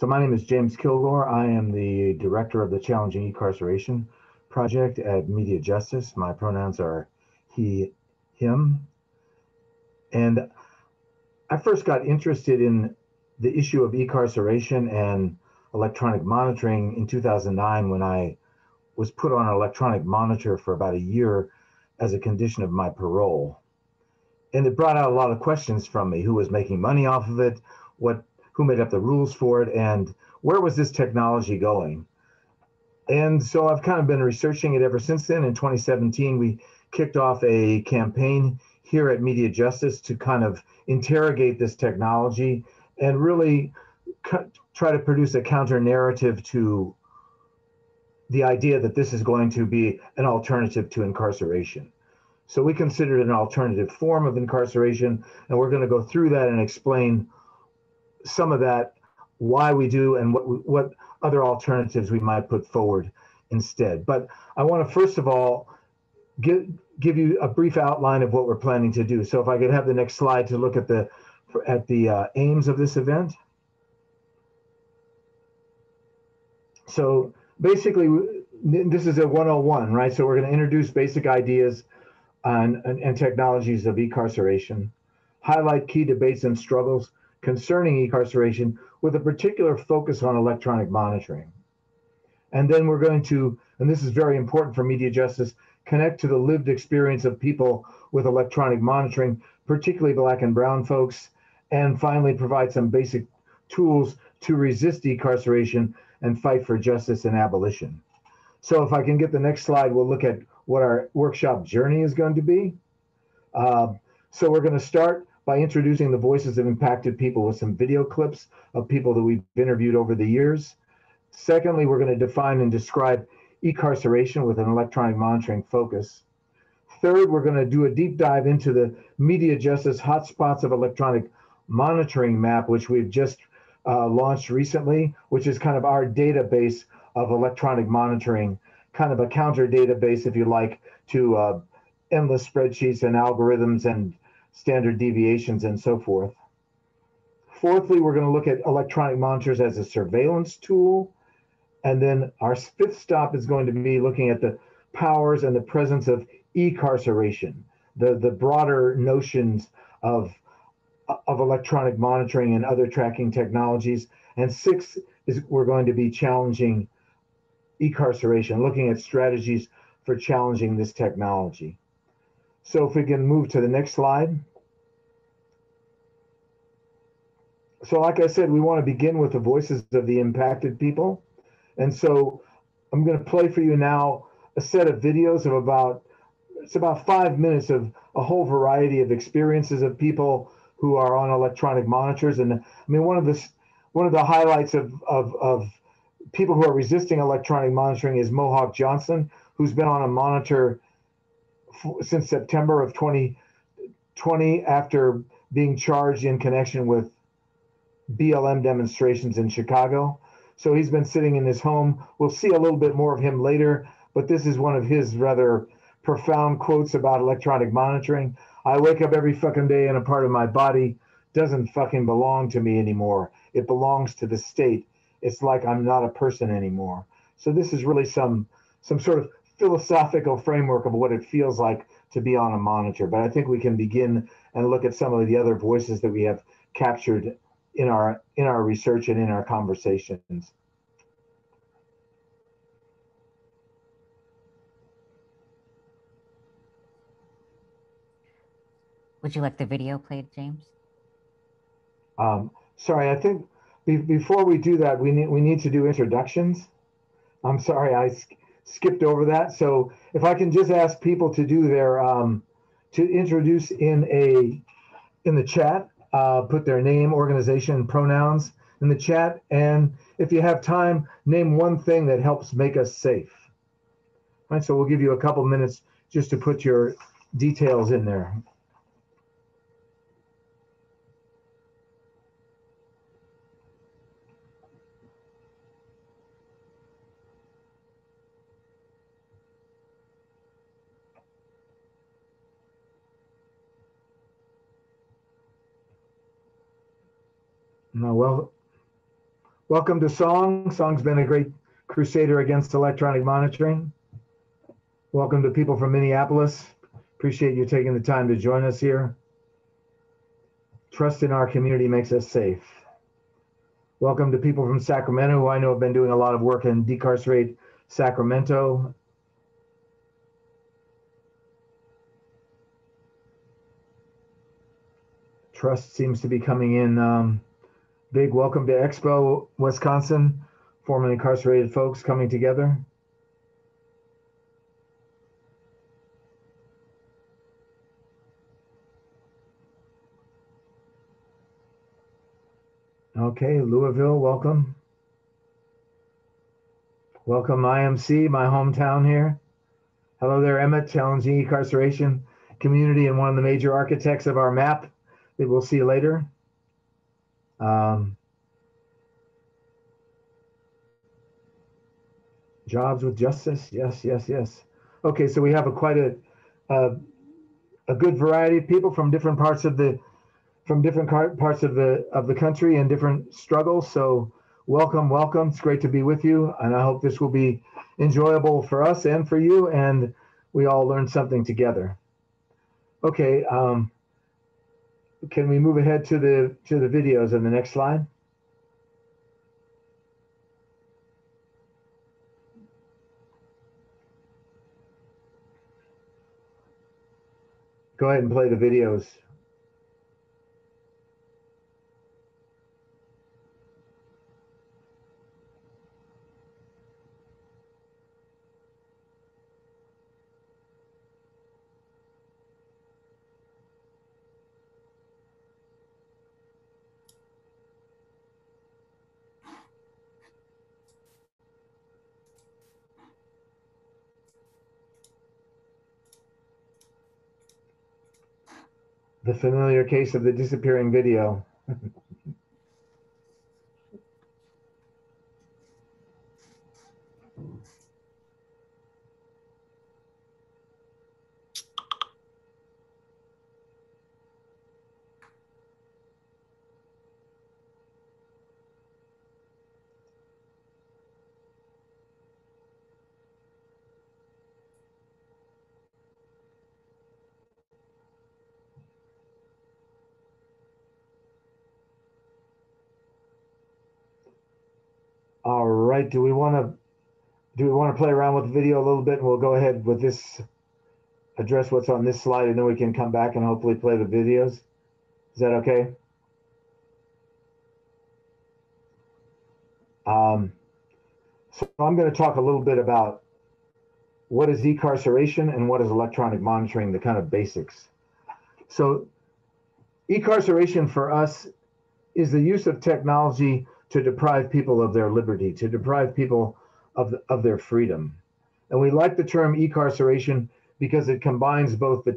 So my name is James Kilgore. I am the director of the Challenging E-Carceration project at MediaJustice. My pronouns are he, him. And I first got interested in the issue of e-carceration and electronic monitoring in 2009 when I was put on an electronic monitor for about a year as a condition of my parole. And it brought out a lot of questions from me. Who was making money off of it? Who made up the rules for it? And where was this technology going? And so I've kind of been researching it ever since then. In 2017, we kicked off a campaign here at MediaJustice to kind of interrogate this technology and really try to produce a counter narrative to the idea that this is going to be an alternative to incarceration. So we consider it an alternative form of incarceration, and we're going to go through that and explain some of that, why we do, and what other alternatives we might put forward instead. But I want to first of all give you a brief outline of what we're planning to do. So if I could have the next slide to look at the aims of this event. So basically, this is a 101, right? So we're going to introduce basic ideas and technologies of e-carceration, highlight key debates and struggles concerning e-carceration with a particular focus on electronic monitoring. And then we're going to, and this is very important for MediaJustice, connect to the lived experience of people with electronic monitoring, particularly Black and brown folks, and finally provide some basic tools to resist decarceration and fight for justice and abolition. So if I can get the next slide, we'll look at what our workshop journey is going to be. So we're going to start by introducing the voices of impacted people with some video clips of people that we've interviewed over the years. Secondly, we're going to define and describe e-carceration with an electronic monitoring focus. Third, we're going to do a deep dive into the MediaJustice hotspots of electronic monitoring map, which we've just launched recently, which is kind of our database of electronic monitoring, kind of a counter database, if you like, to endless spreadsheets and algorithms and standard deviations and so forth. Fourthly, we're going to look at electronic monitors as a surveillance tool. And then our fifth stop is going to be looking at the powers and the presence of e-carceration, the broader notions of electronic monitoring and other tracking technologies. And sixth is we're going to be challenging e-carceration, looking at strategies for challenging this technology. So if we can move to the next slide. So like I said, we want to begin with the voices of the impacted people. And so I'm going to play for you now a set of videos of about 5 minutes of a whole variety of experiences of people who are on electronic monitors. And I mean, one of the highlights of people who are resisting electronic monitoring is Mohawk Johnson, who's been on a monitor since September of 2020 after being charged in connection with BLM demonstrations in Chicago. So he's been sitting in his home. We'll see a little bit more of him later, but this is one of his rather profound quotes about electronic monitoring. I wake up every fucking day and a part of my body doesn't fucking belong to me anymore. It belongs to the state. It's like I'm not a person anymore. So this is really some sort of philosophical framework of what it feels like to be on a monitor. But I think we can begin and look at some of the other voices that we have captured in our research and in our conversations. Would you like the video played, James? Sorry, I think before we do that, we need to do introductions. I'm sorry, I skipped over that. So if I can just ask people to do their to introduce in the chat, put their name, organization, and pronouns in the chat, and if you have time, name one thing that helps make us safe. All right, so we'll give you a couple minutes just to put your details in there. No, Welcome to Song. Song's been a great crusader against electronic monitoring. Welcome to people from Minneapolis. Appreciate you taking the time to join us here. Trust in our community makes us safe. Welcome to people from Sacramento, who I know have been doing a lot of work in Decarcerate Sacramento. Trust seems to be coming in big. Welcome to Expo, Wisconsin, formerly incarcerated folks coming together. Okay, Louisville, welcome. Welcome, IMC, my hometown here. Hello there, Emmett, challenging incarceration community and one of the major architects of our map that we'll see later. Jobs with justice, yes, yes, yes. Okay, so we have quite a good variety of people from different parts of the country and different struggles. So welcome, welcome. It's great to be with you, and I hope this will be enjoyable for us and for you, and we all learn something together. Okay, can we move ahead to the videos on the next slide? Go ahead and play the videos. The familiar case of the disappearing video. All right, do we want to play around with the video a little bit, and we'll go ahead with this, address what's on this slide, and then we can come back and hopefully play the videos. Is that okay? So I'm going to talk a little bit about what is e-carceration and what is electronic monitoring, the kind of basics. So e-carceration for us is the use of technology to deprive people of their liberty, to deprive people of their freedom. And we like the term e-carceration because it combines both the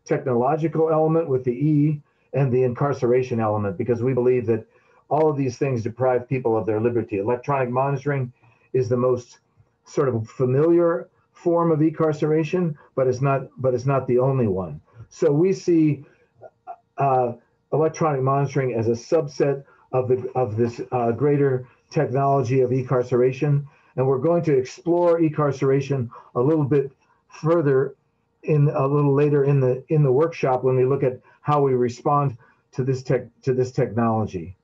technological element with the E and the incarceration element, because we believe that all of these things deprive people of their liberty. Electronic monitoring is the most sort of familiar form of e-carceration, but it's not the only one. So we see electronic monitoring as a subset of this greater technology of e-carceration, and we're going to explore e-carceration a little bit further a little later in the workshop when we look at how we respond to this technology.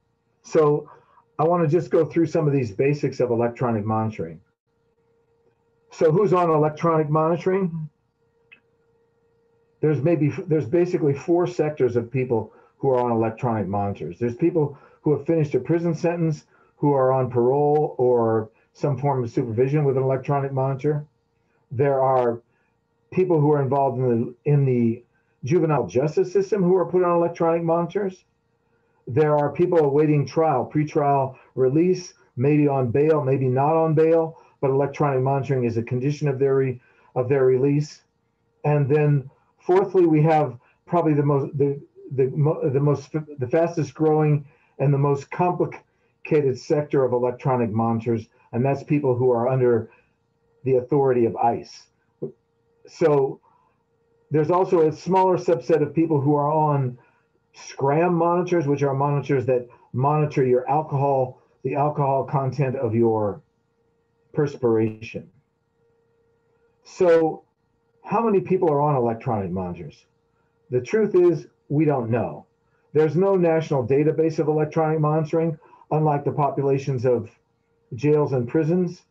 So I want to just go through some of these basics of electronic monitoring. So who's on electronic monitoring? There's basically four sectors of people who are on electronic monitors. There's people who have finished a prison sentence, who are on parole or some form of supervision with an electronic monitor. There are people who are involved in the juvenile justice system who are put on electronic monitors. There are people awaiting trial, pretrial release, maybe on bail, maybe not on bail, but electronic monitoring is a condition of their release. And then fourthly, we have probably the fastest growing and the most complicated sector of electronic monitors, and that's people who are under the authority of ICE. So there's also a smaller subset of people who are on SCRAM monitors, which are monitors that monitor your alcohol, the alcohol content of your perspiration. So how many people are on electronic monitors? The truth is, we don't know. There's no national database of electronic monitoring, unlike the populations of jails and prisons.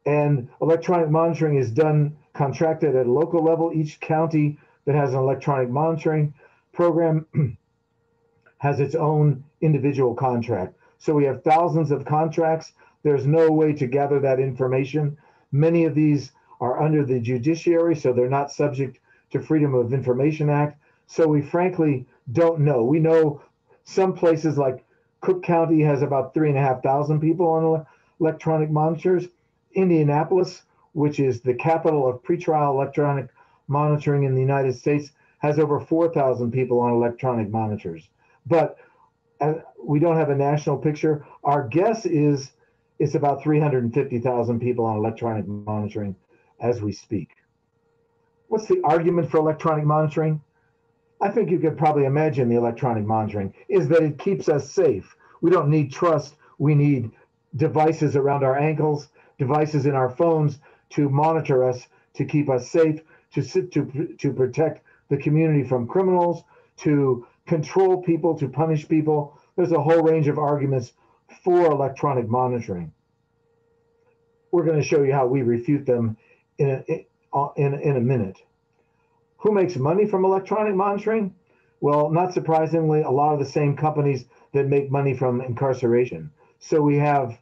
And electronic monitoring is done contracted at a local level. Each county that has an electronic monitoring program has its own individual contract. So we have thousands of contracts. There's no way to gather that information. Many of these are under the judiciary, so they're not subject to Freedom of Information Act. So we frankly don't know. We know some places like Cook County has about 3,500 people on electronic monitors. Indianapolis, which is the capital of pretrial electronic monitoring in the United States, has over 4,000 people on electronic monitors. But we don't have a national picture. Our guess is it's about 350,000 people on electronic monitoring as we speak. What's the argument for electronic monitoring? I think you could probably imagine the electronic monitoring is that it keeps us safe. We don't need trust. We need devices around our ankles, devices in our phones to monitor us, to keep us safe, to protect the community from criminals, to control people, to punish people. There's a whole range of arguments for electronic monitoring. We're going to show you how we refute them in a minute. Who makes money from electronic monitoring? Well, not surprisingly, a lot of the same companies that make money from incarceration. So we have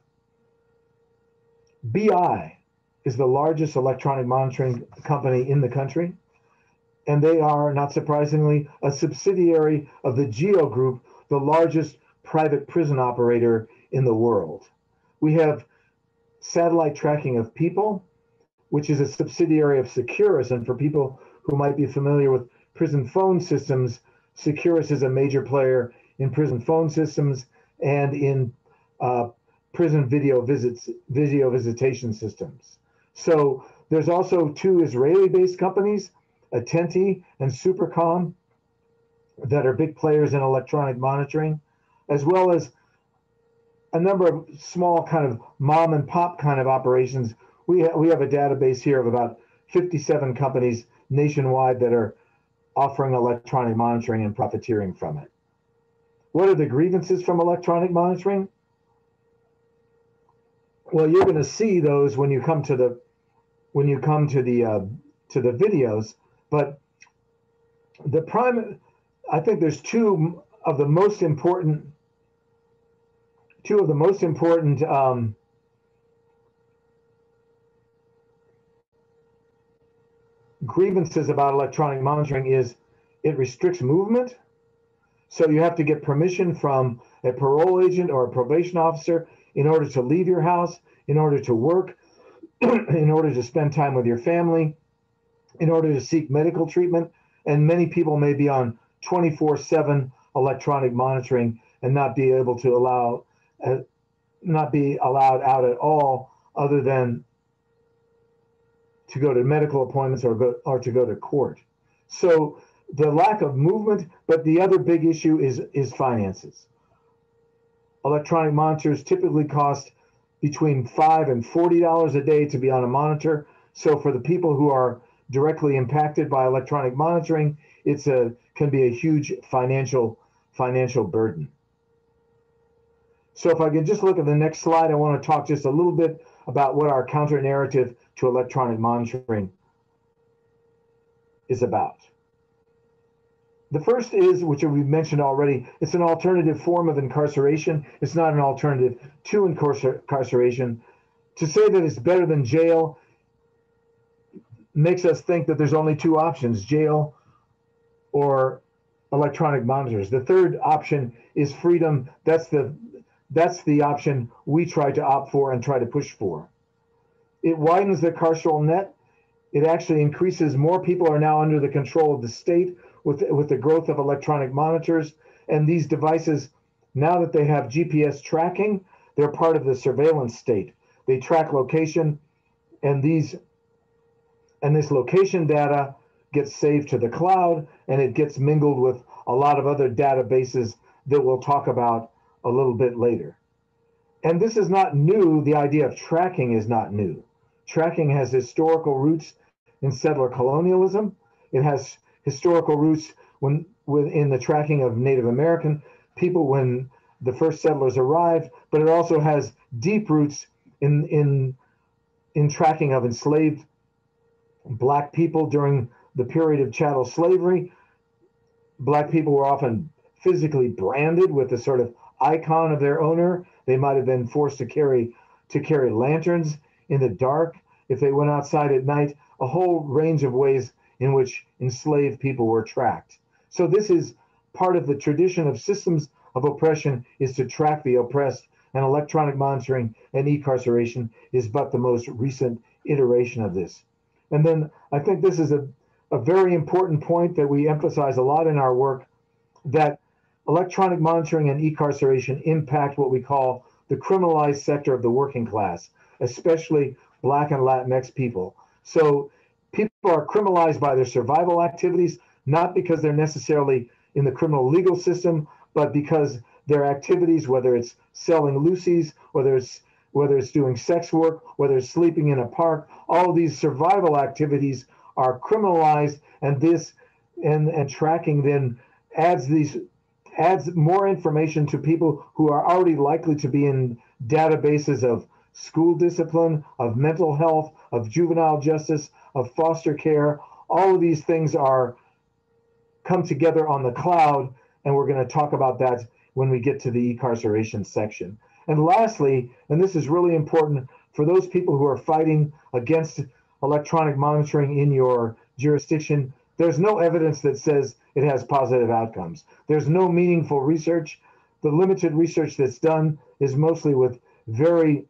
BI is the largest electronic monitoring company in the country. And they are, not surprisingly, a subsidiary of the Geo Group, the largest private prison operator in the world. We have satellite tracking of people, which is a subsidiary of Securus. And for people who might be familiar with prison phone systems, Securus is a major player in prison phone systems and in prison video visitation systems. So there's also two Israeli-based companies, Attenti and Supercom, that are big players in electronic monitoring, as well as a number of small kind of mom and pop kind of operations. We have a database here of about 57 companies nationwide that are offering electronic monitoring and profiteering from it. What are the grievances from electronic monitoring? Well, you're going to see those when you come to the videos, but I think there's two of the most important grievances about electronic monitoring is it restricts movement. So you have to get permission from a parole agent or a probation officer in order to leave your house, in order to work, in order to spend time with your family, in order to seek medical treatment. And many people may be on 24/7 electronic monitoring and not be allowed out at all, other than to go to medical appointments or to go to court. So the lack of movement, but the other big issue is finances. Electronic monitors typically cost between $5 and $40 a day to be on a monitor. So for the people who are directly impacted by electronic monitoring, can be a huge financial burden. So if I could just look at the next slide, I want to talk just a little bit about what our counter narrative to electronic monitoring is about. The first is, which we've mentioned already, it's an alternative form of incarceration. It's not an alternative to incarceration. To say that it's better than jail makes us think that there's only two options, jail or electronic monitors. The third option is freedom. That's the option we try to opt for and try to push for. It widens the carceral net. It actually increases. More people are now under the control of the state with the growth of electronic monitors. And these devices, now that they have GPS tracking, they're part of the surveillance state. They track location, and this location data gets saved to the cloud, and it gets mingled with a lot of other databases that we'll talk about a little bit later. And this is not new. The idea of tracking is not new. Tracking has historical roots in settler colonialism. It has historical roots in the tracking of Native American people when the first settlers arrived, but it also has deep roots in tracking of enslaved Black people during the period of chattel slavery. Black people were often physically branded with a sort of icon of their owner. They might have been forced to carry lanterns in the dark if they went outside at night. A whole range of ways in which enslaved people were tracked. So this is part of the tradition of systems of oppression, is to track the oppressed, and electronic monitoring and e-carceration is but the most recent iteration of this. And then I think this is a very important point that we emphasize a lot in our work, that electronic monitoring and e-carceration impact what we call the criminalized sector of the working class, especially Black and Latinx people. So people are criminalized by their survival activities, not because they're necessarily in the criminal legal system, but because their activities, whether it's selling loosies, whether it's doing sex work, whether it's sleeping in a park, all of these survival activities are criminalized, and tracking then adds more information to people who are already likely to be in databases of school discipline, of mental health, of juvenile justice, of foster care. All of these things come together on the cloud, and we're going to talk about that when we get to the e-carceration section. And lastly, and this is really important for those people who are fighting against electronic monitoring in your jurisdiction, there's no evidence that says it has positive outcomes. There's no meaningful research. The limited research that's done is mostly with very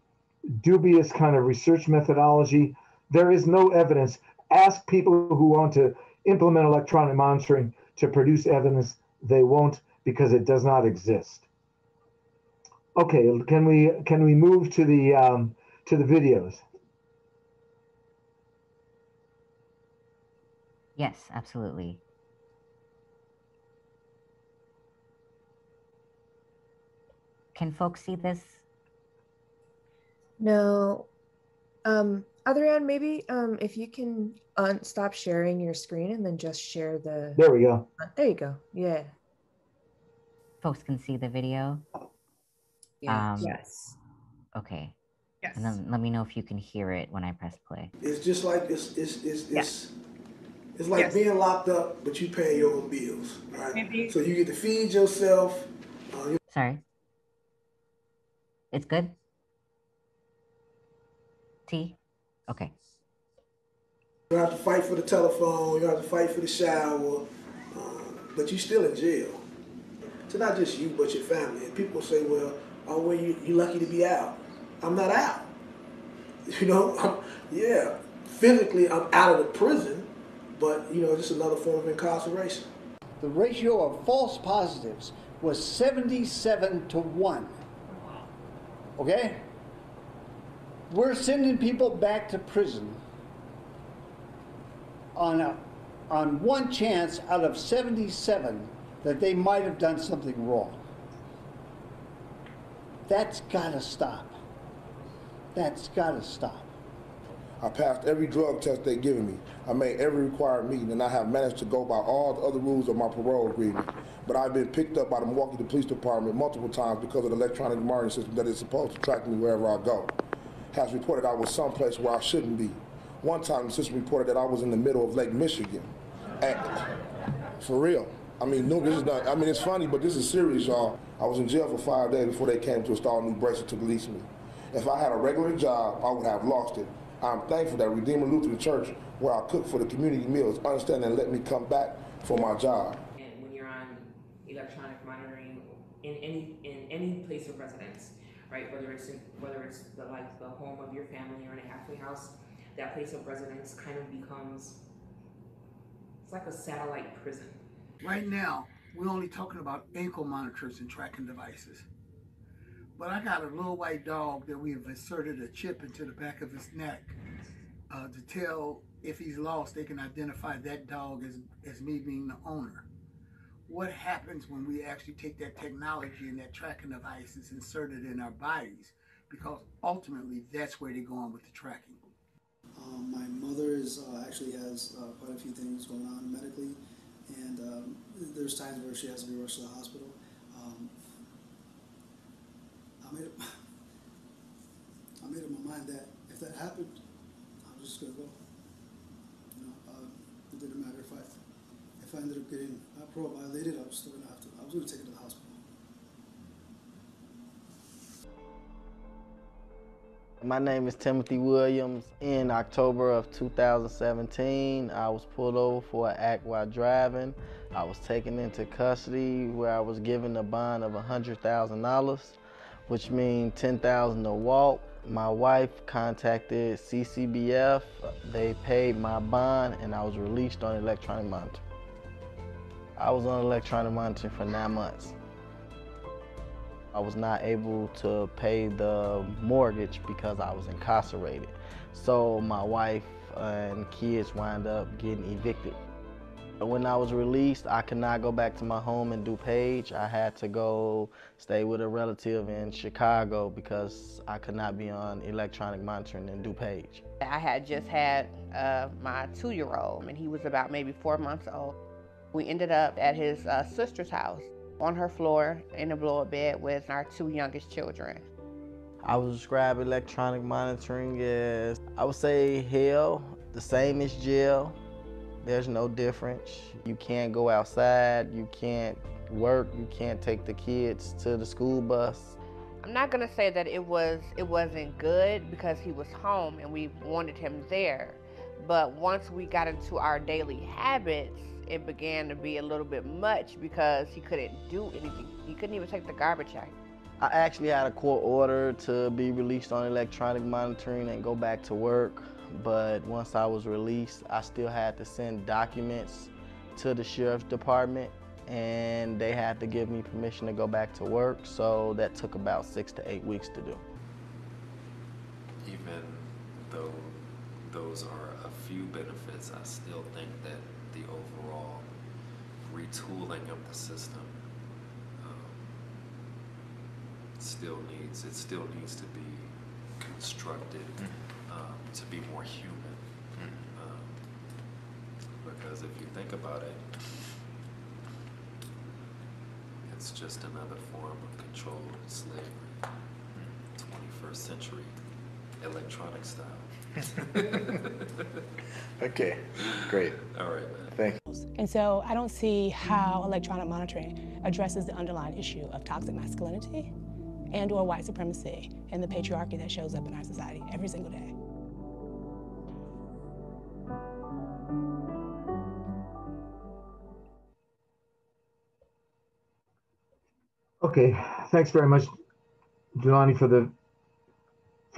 dubious kind of research methodology. There is no evidence. Ask people who want to implement electronic monitoring to produce evidence. They won't, because it does not exist. Okay, can we move to the videos? Yes, absolutely. Can folks see this? No. Adrian, maybe if you can stop sharing your screen and then just share the... There we go. There you go. Yeah. Folks can see the video? Yeah. Yes. Okay. Yes. And then let me know if you can hear it when I press play. It's just like it's like being locked up, but you pay your own bills, right? Maybe. So you get to feed yourself. Sorry. It's good? T? Okay. You don't have to fight for the telephone. You don't have to fight for the shower, but you're still in jail. So not just you, but your family. And people say, well, you're lucky to be out. I'm not out. You know, physically I'm out of the prison, but, just another form of incarceration. The ratio of false positives was 77-1. Okay? We're sending people back to prison on one chance out of 77 that they might have done something wrong. That's gotta stop. That's gotta stop. I passed every drug test they've given me. I made every required meeting, and I have managed to go by all the other rules of my parole agreement. But I've been picked up by the Milwaukee Police Department multiple times because of the electronic monitoring system that is supposed to track me wherever I go. Has reported I was someplace where I shouldn't be. One time the system reported that I was in the middle of Lake Michigan. For real. I mean, no, this is not, I mean, it's funny, but this is serious, y'all. I was in jail for 5 days before they came to install new braces to release me. If I had a regular job, I would have lost it. I'm thankful that Redeemer Lutheran Church, where I cook for the community meals, understand and let me come back for my job. And when you're on electronic monitoring in any place of residence, right? Whether it's the home of your family or in a halfway house, that place of residence kind of becomes, it's like a satellite prison. Right now, we're only talking about ankle monitors and tracking devices. But I got a little white dog that we have inserted a chip into the back of his neck to tell if he's lost, they can identify that dog as me being the owner. What happens when we actually take that technology and that tracking device is inserted in our bodies? because ultimately that's where they're going with the tracking. My mother actually has quite a few things going on medically, and there's times where she has to be rushed to the hospital. I made up my mind that if that happened, I was just gonna go. You know, it didn't matter if I ended up getting parole violated, I was still gonna I was gonna take it to the hospital. My name is Timothy Williams. In October of 2017, I was pulled over for an act while driving. I was taken into custody where I was given a bond of $100,000, which means $10,000 to walk. My wife contacted CCBF. They paid my bond and I was released on electronic monitoring. I was on electronic monitoring for 9 months. I was not able to pay the mortgage because I was incarcerated. So my wife and kids wound up getting evicted. When I was released, I could not go back to my home in DuPage. I had to go stay with a relative in Chicago because I could not be on electronic monitoring in DuPage. I had just had my 2-year-old, and he was about maybe 4 months old. We ended up at his sister's house on her floor in a blow-up bed with our 2 youngest children. I would describe electronic monitoring as, I would say, hell, the same as jail. There's no difference. You can't go outside, you can't work, you can't take the kids to the school bus. I'm not gonna say that it wasn't good because he was home and we wanted him there. But once we got into our daily habits, it began to be a little bit much because he couldn't do anything. He couldn't even take the garbage out. I actually had a court order to be released on electronic monitoring and go back to work. But once I was released, I still had to send documents to the sheriff's department and they had to give me permission to go back to work. So that took about 6 to 8 weeks to do. Even though those are a few benefits, I still think that the overall retooling of the system still needs to be constructed to be more human. Because if you think about it, it's just another form of controlled slavery, 21st century, electronic style. Okay, great. All right, man. Thank you. And so I don't see how electronic monitoring addresses the underlying issue of toxic masculinity and or white supremacy and the patriarchy that shows up in our society every single day. Okay, thanks very much, Jelani, for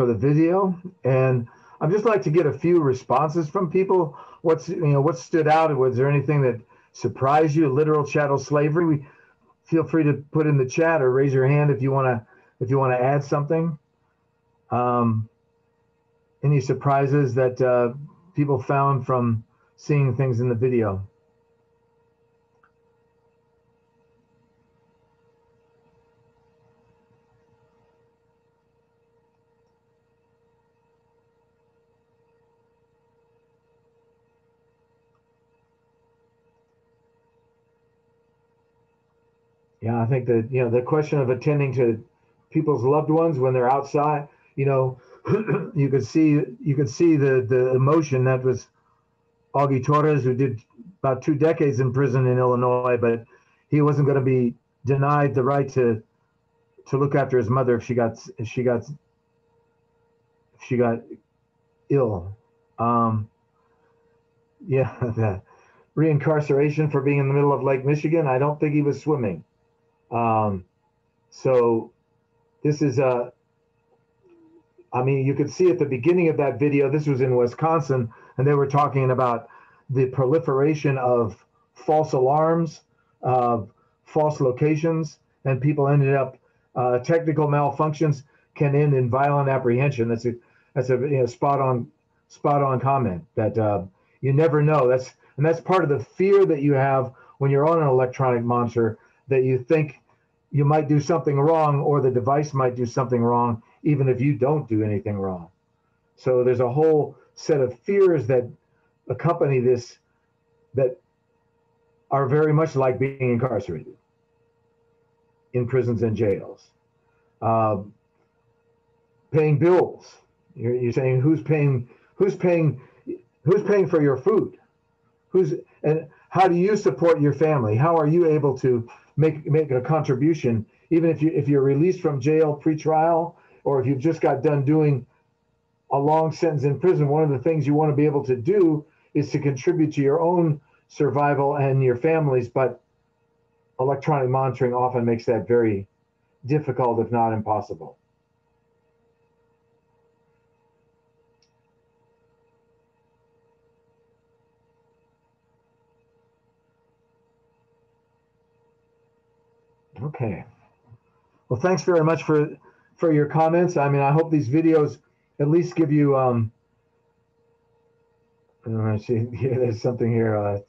the video. And I'd just like to get a few responses from people. What stood out? Was there anything that surprised you? Literal chattel slavery? Feel free to put in the chat or raise your hand if you want to add something. Any surprises that people found from seeing things in the video? Yeah, I think that, the question of attending to people's loved ones when they're outside, you could see the emotion. That was Augie Torres, who did about 2 decades in prison in Illinois, but he wasn't going to be denied the right to look after his mother if she got ill. The reincarceration for being in the middle of Lake Michigan. I don't think he was swimming. So this is you could see at the beginning of that video, this was in Wisconsin, and they were talking about the proliferation of false alarms, false locations, and people ended up, technical malfunctions can end in violent apprehension. That's a spot on comment that you never know. That's part of the fear that you have when you're on an electronic monitor, that you think you might do something wrong or the device might do something wrong. even if you don't do anything wrong. So there's a whole set of fears that accompany this that are very much like being incarcerated in prisons and jails. Paying bills. You're saying who's paying for your food? And how do you support your family? How are you able to make a contribution, even if you're released from jail pre-trial, or if you've just got done doing a long sentence in prison? One of the things you want to be able to do is to contribute to your own survival and your family's, but electronic monitoring often makes that very difficult, if not impossible. Okay. Well, thanks very much for your comments. I mean, I hope these videos at least give you, I see here, there's something here,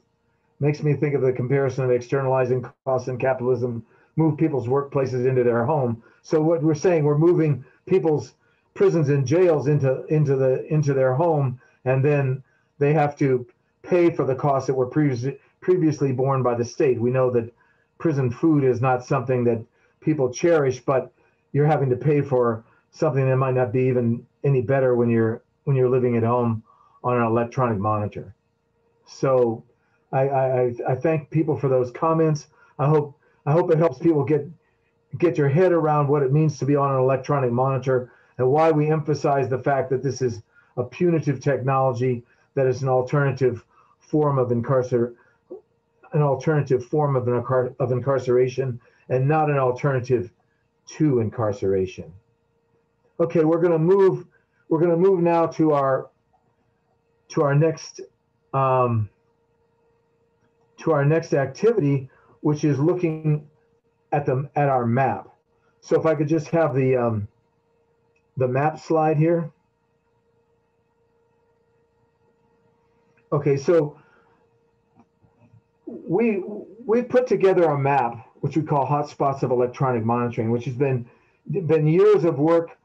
makes me think of the comparison of externalizing costs in capitalism, move people's workplaces into their home. So what we're saying, we're moving people's prisons and jails into their home, and then they have to pay for the costs that were previously borne by the state. We know that prison food is not something that people cherish, but you're having to pay for something that might not be even any better when you're living at home on an electronic monitor. So I thank people for those comments. I hope it helps people get your head around what it means to be on an electronic monitor and why we emphasize the fact that this is a punitive technology, that is an alternative form of incarceration, and not an alternative to incarceration. Okay, we're going to move now to our next activity, which is looking at our map. So if I could just have the map slide here. Okay, so we put together a map which we call Hotspots of Electronic Monitoring, which has been years of work,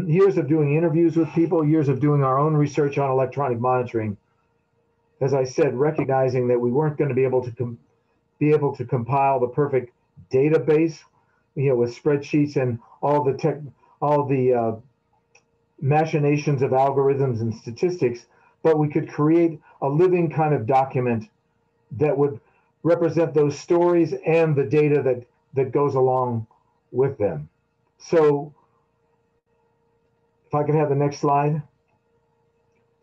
years of doing interviews with people, years of doing our own research on electronic monitoring. As I said, recognizing that we weren't going to be able to compile the perfect database, with spreadsheets and all the machinations of algorithms and statistics, but we could create a living kind of document that would represent those stories and the data that goes along with them. So if I could have the next slide.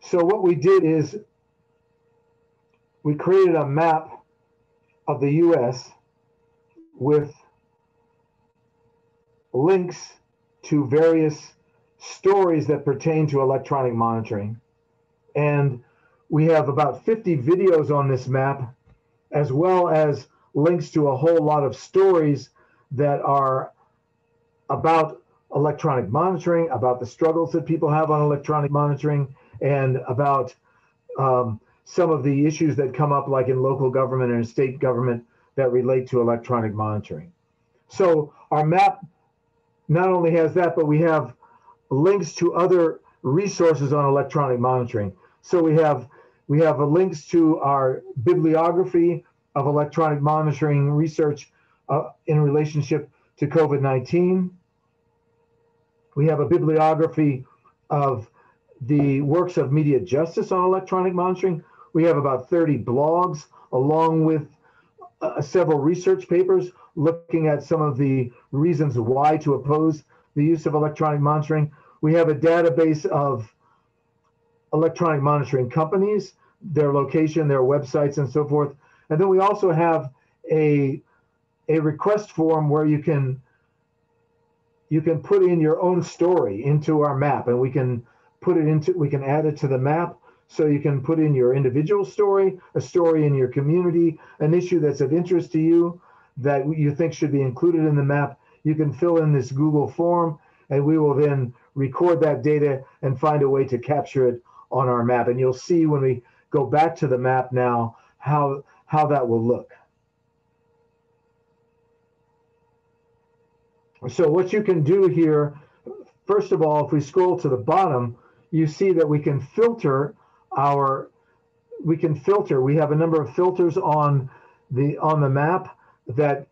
So what we did is we created a map of the US with links to various stories that pertain to electronic monitoring. And we have about 50 videos on this map, as well as links to a whole lot of stories that are about electronic monitoring, about the struggles that people have on electronic monitoring, and about some of the issues that come up, like in local government and state government, that relate to electronic monitoring. So our map not only has that, but we have links to other resources on electronic monitoring. So we have links to our bibliography of electronic monitoring research in relationship to COVID-19. We have a bibliography of the works of MediaJustice on electronic monitoring. We have about 30 blogs, along with several research papers looking at some of the reasons why to oppose the use of electronic monitoring. We have a database of electronic monitoring companies, their location, their websites, and so forth. And then we also have a request form where you can put in your own story into our map, and we can add it to the map. So you can put in your individual story, a story in your community, an issue that's of interest to you that you think should be included in the map. You can fill in this Google form, and we will then record that data and find a way to capture it on our map. And you'll see when we go back to the map now how that will look. So what you can do here first of all, if we scroll to the bottom, you see that we can filter we have a number of filters on the map that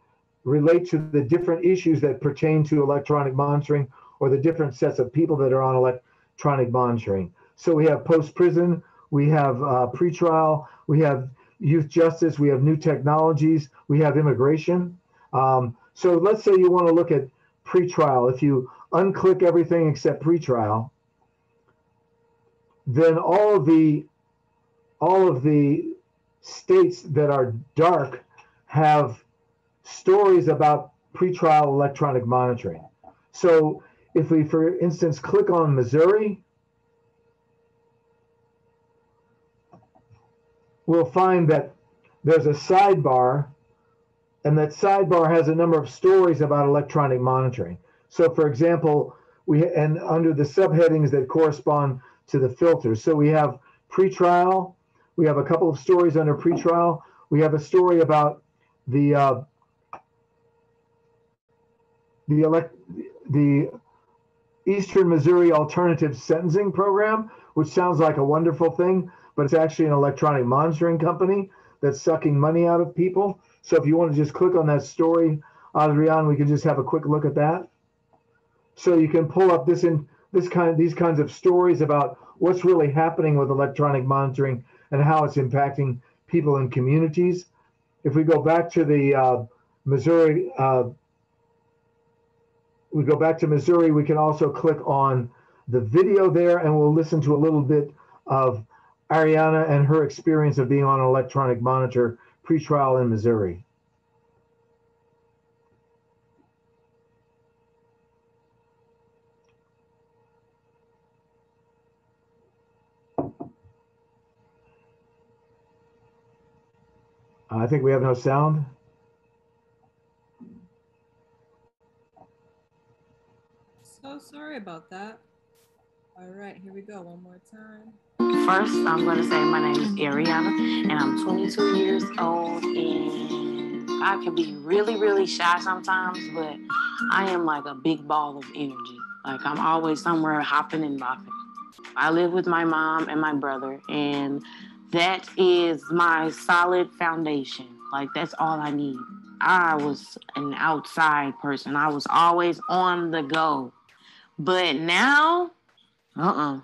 relate to the different issues that pertain to electronic monitoring or the different sets of people that are on electronic monitoring. So we have post-prison, we have pretrial, we have youth justice, we have new technologies, we have immigration. So let's say you want to look at pretrial. If you unclick everything except pretrial, then all of the states that are dark have stories about pretrial electronic monitoring. So if we, for instance, click on Missouri, we'll find that there's a sidebar, and that sidebar has a number of stories about electronic monitoring. So for example, and under the subheadings that correspond to the filters. So we have pretrial, we have a couple of stories under pretrial, we have a story about the Eastern Missouri Alternative Sentencing Program, which sounds like a wonderful thing, but it's actually an electronic monitoring company that's sucking money out of people. So if you want to just click on that story, Adrian, we can just have a quick look at that. So you can pull up these kinds of stories about what's really happening with electronic monitoring and how it's impacting people in communities. If we go back to the Missouri, we can also click on the video there, and we'll listen to a little bit of Ariana and her experience of being on an electronic monitor pretrial in Missouri. I think we have no sound. So sorry about that. All right, here we go one more time. First, I'm going to say my name is Ariana, and I'm 22 years old, and I can be really, really shy sometimes, but I am like a big ball of energy. Like, I'm always somewhere hopping and bopping. I live with my mom and my brother, and that is my solid foundation. Like, that's all I need. I was an outside person. I was always on the go. But now, So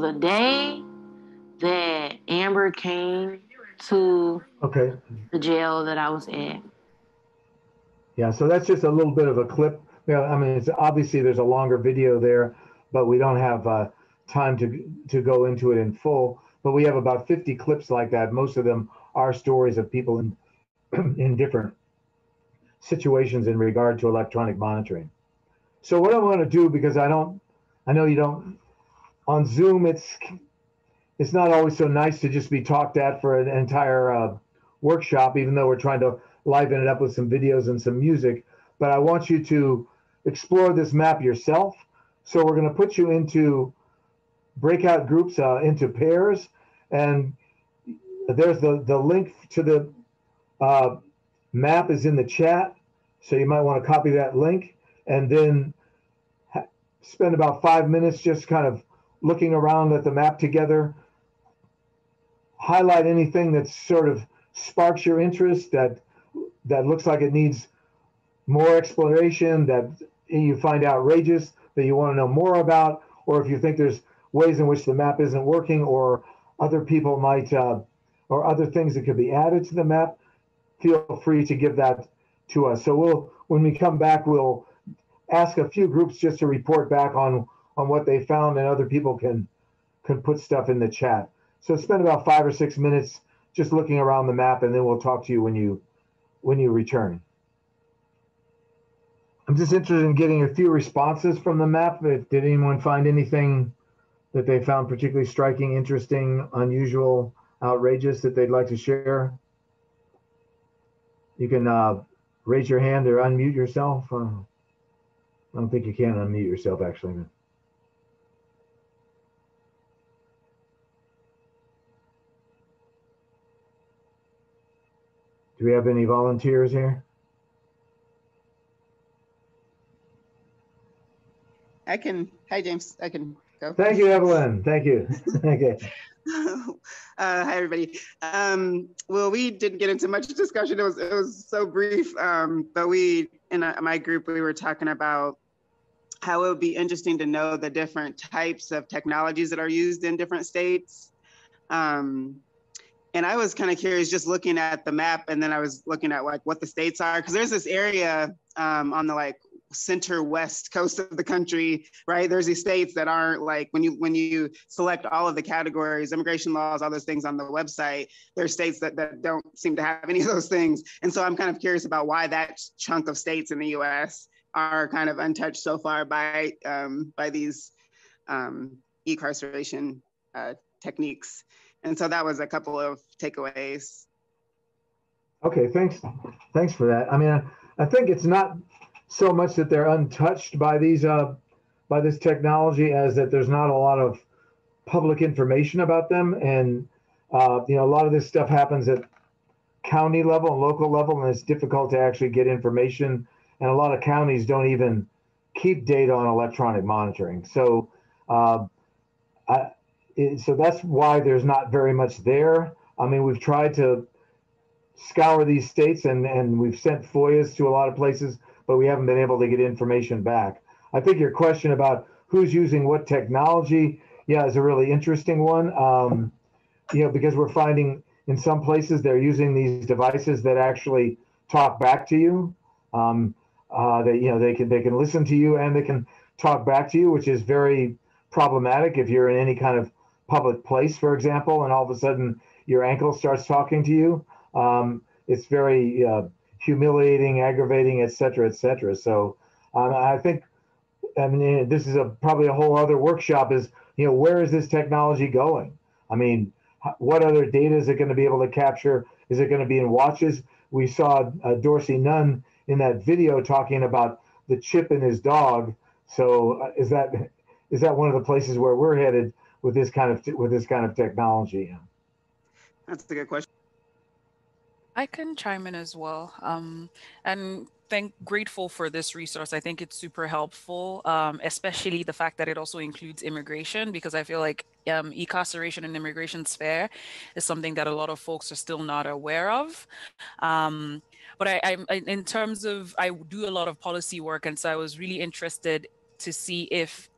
the day that Amber came to the jail that I was at. Yeah, so that's just a little bit of a clip. Yeah, I mean, it's obviously there's a longer video there, but we don't have time to go into it in full. But we have about 50 clips like that. Most of them are stories of people in different situations in regard to electronic monitoring. So what I'm going to do, because I know you don't, on Zoom, it's not always so nice to just be talked at for an entire workshop, even though we're trying to liven it up with some videos and some music. But I want you to explore this map yourself. So we're going to put you into breakout groups, into pairs, and there's the link to the map is in the chat. So you might want to copy that link and then spend about 5 minutes just kind of looking around at the map together. Highlight anything that sort of sparks your interest, that looks like it needs more exploration, that you find outrageous, that you want to know more about, or if you think there's ways in which the map isn't working, or other people might, or other things that could be added to the map, feel free to give that to us. So when we come back, we'll ask a few groups just to report back on what they found, and other people can put stuff in the chat. So spend about 5 or 6 minutes just looking around the map, and then we'll talk to you when you return. I'm just interested in getting a few responses from the map. Did anyone find anything that they found particularly striking, interesting, unusual, outrageous that they'd like to share? You can raise your hand or unmute yourself. I don't think you can unmute yourself, actually. Do we have any volunteers here? I can. Hi, James. I can go. Thank you, Evelyn. Thank you. Okay. Hi, everybody. Well, we didn't get into much discussion. It was so brief. But we, in my group, we were talking about how it would be interesting to know the different types of technologies that are used in different states. And I was kind of curious, just looking at the map, and then I was looking at like what the states are, because there's this area on the like center west coast of the country, right? There's these states that aren't like, when you select all of the categories, immigration laws, all those things on the website, there's states that don't seem to have any of those things. And so I'm kind of curious about why that chunk of states in the US are kind of untouched so far by these e-carceration techniques. And so that was a couple of takeaways. Okay, thanks for that. I mean, I think it's not so much that they're untouched by these by this technology as that there's not a lot of public information about them, and you know, a lot of this stuff happens at county level and local level, and it's difficult to actually get information, and a lot of counties don't even keep data on electronic monitoring. So so that's why there's not very much there. I mean, we've tried to scour these states, and we've sent FOIAs to a lot of places, but we haven't been able to get information back. I think your question about who's using what technology, yeah, is a really interesting one. You know, because we're finding in some places they're using these devices that actually talk back to you. They, you know, they can listen to you and they can talk back to you, which is very problematic if you're in any kind of public place, for example, and all of a sudden your ankle starts talking to you. It's very humiliating, aggravating, et cetera, et cetera. So I think, I mean, this is probably a whole other workshop is, you know, where is this technology going? I mean, what other data is it going to be able to capture? Is it going to be in watches? We saw Dorsey Nunn in that video talking about the chip in his dog. So is that one of the places where we're headed with this kind of technology? That's a good question. I can chime in as well. And grateful for this resource. I think it's super helpful, especially the fact that it also includes immigration, because I feel like e-carceration in the immigration sphere is something that a lot of folks are still not aware of. But I in terms of, I do a lot of policy work, and so I was really interested to see if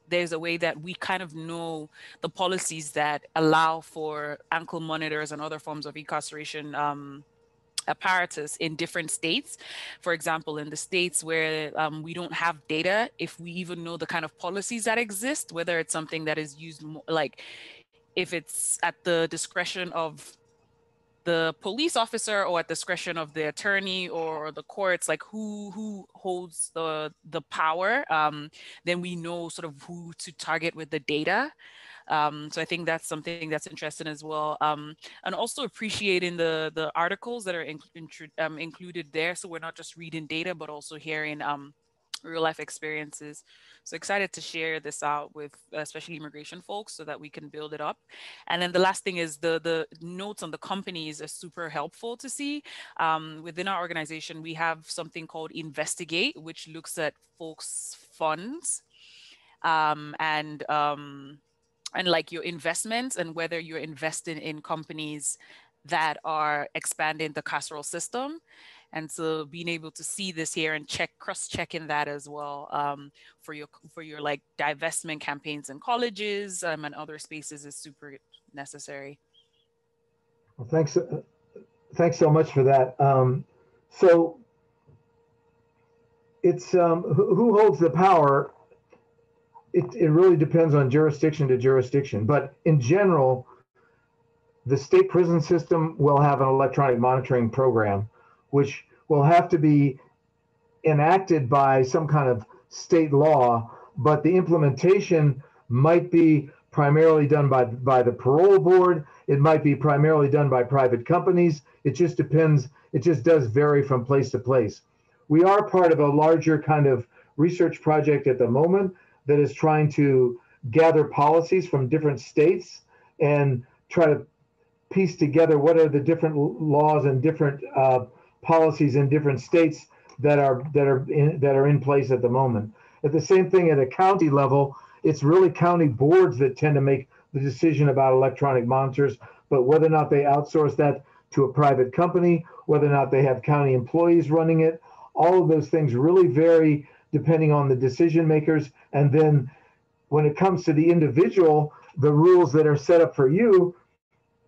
there's a way that we kind of know the policies that allow for ankle monitors and other forms of e-carceration apparatus in different states. For example, in the states where we don't have data, if we even know the kind of policies that exist, whether it's something that is used more, like if it's at the discretion of the police officer or at discretion of the attorney or the courts, like who holds the power, then we know sort of who to target with the data. So I think that's something that's interesting as well. And also appreciating the articles that are included there. So we're not just reading data, but also hearing real life experiences. So excited to share this out with especially immigration folks so that we can build it up. And then the last thing is the notes on the companies are super helpful to see. Within our organization, we have something called Investigate, which looks at folks' funds and like your investments and whether you're investing in companies that are expanding the carceral system. And so being able to see this here and cross-checking that as well for your like divestment campaigns in colleges and other spaces is super necessary. Well, thanks so much for that. So it's who holds the power? It really depends on jurisdiction to jurisdiction, but in general, the state prison system will have an electronic monitoring program, which will have to be enacted by some kind of state law, but the implementation might be primarily done by the parole board. It might be primarily done by private companies. It just depends. It just does vary from place to place. We are part of a larger kind of research project at the moment that is trying to gather policies from different states and try to piece together what are the different laws and different policies in different states that are in place at the moment. At the same thing at a county level, it's really county boards that tend to make the decision about electronic monitors, but whether or not they outsource that to a private company, whether or not they have county employees running it, all of those things really vary depending on the decision makers. And then when it comes to the individual, the rules that are set up for you,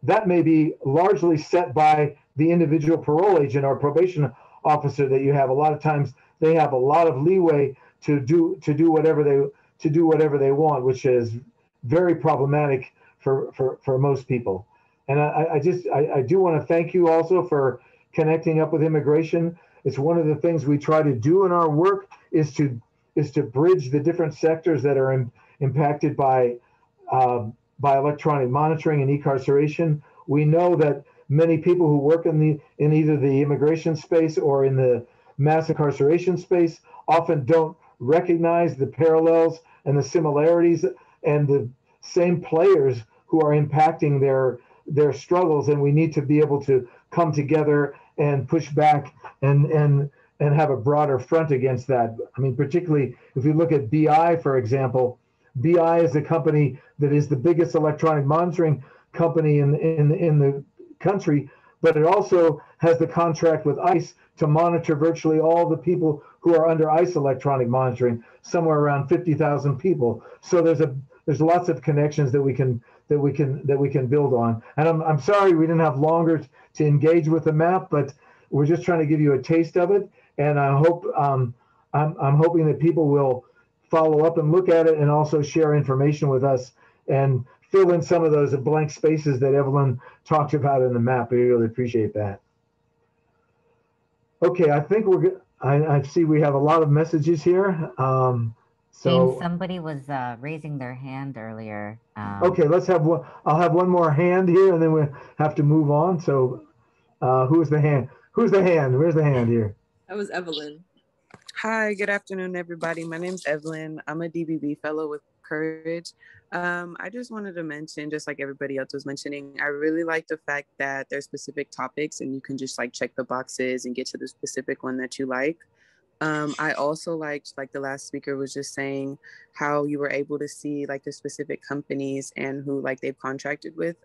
that may be largely set by the individual parole agent or probation officer that you have. A lot of times they have a lot of leeway to do whatever they want, which is very problematic for most people. And I do want to thank you also for connecting up with immigration. It's one of the things we try to do in our work is to bridge the different sectors that are impacted by electronic monitoring and e-carceration. We know that many people who work in either the immigration space or in the mass incarceration space often don't recognize the parallels and the similarities and the same players who are impacting their struggles, and we need to be able to come together and push back and have a broader front against that. I mean, particularly if you look at BI, for example, BI is a company that is the biggest electronic monitoring company in the country, but it also has the contract with ICE to monitor virtually all the people who are under ICE electronic monitoring, somewhere around 50,000 people. So there's lots of connections that we can build on. And I'm sorry we didn't have longer to engage with the map, but we're just trying to give you a taste of it. And I hope I'm hoping that people will follow up and look at it and also share information with us and fill in some of those blank spaces that Evelyn talked about in the map. We really appreciate that. Okay, I think we're good. I see we have a lot of messages here. James, somebody was raising their hand earlier. Okay, let's have one. I'll have one more hand here, and then we'll have to move on. So, who's the hand? Who's the hand? Where's the hand here? That was Evelyn. Hi, good afternoon, everybody. My name's Evelyn. I'm a DBB fellow with Courage. I just wanted to mention, just like everybody else was mentioning, I really like the fact that there's specific topics and you can just like check the boxes and get to the specific one that you like. I also liked, like the last speaker was just saying, how you were able to see like the specific companies and who like they've contracted with.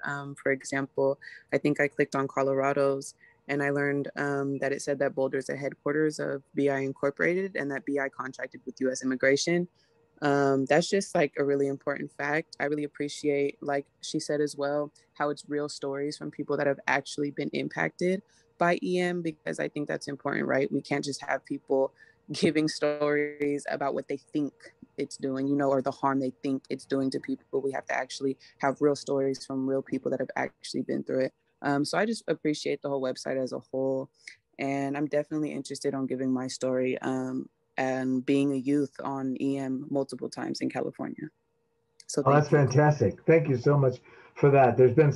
For example, I think I clicked on Colorado's and I learned that it said that Boulder's the headquarters of BI Incorporated and that BI contracted with US Immigration. That's just like a really important fact. I really appreciate, like she said as well, how it's real stories from people that have actually been impacted by EM, because I think that's important, right? We can't just have people giving stories about what they think it's doing, you know, or the harm they think it's doing to people. We have to actually have real stories from real people that have actually been through it. So I just appreciate the whole website as a whole. And I'm definitely interested on giving my story and being a youth on EM multiple times in California. So that's fantastic. Thank you so much for that. There's been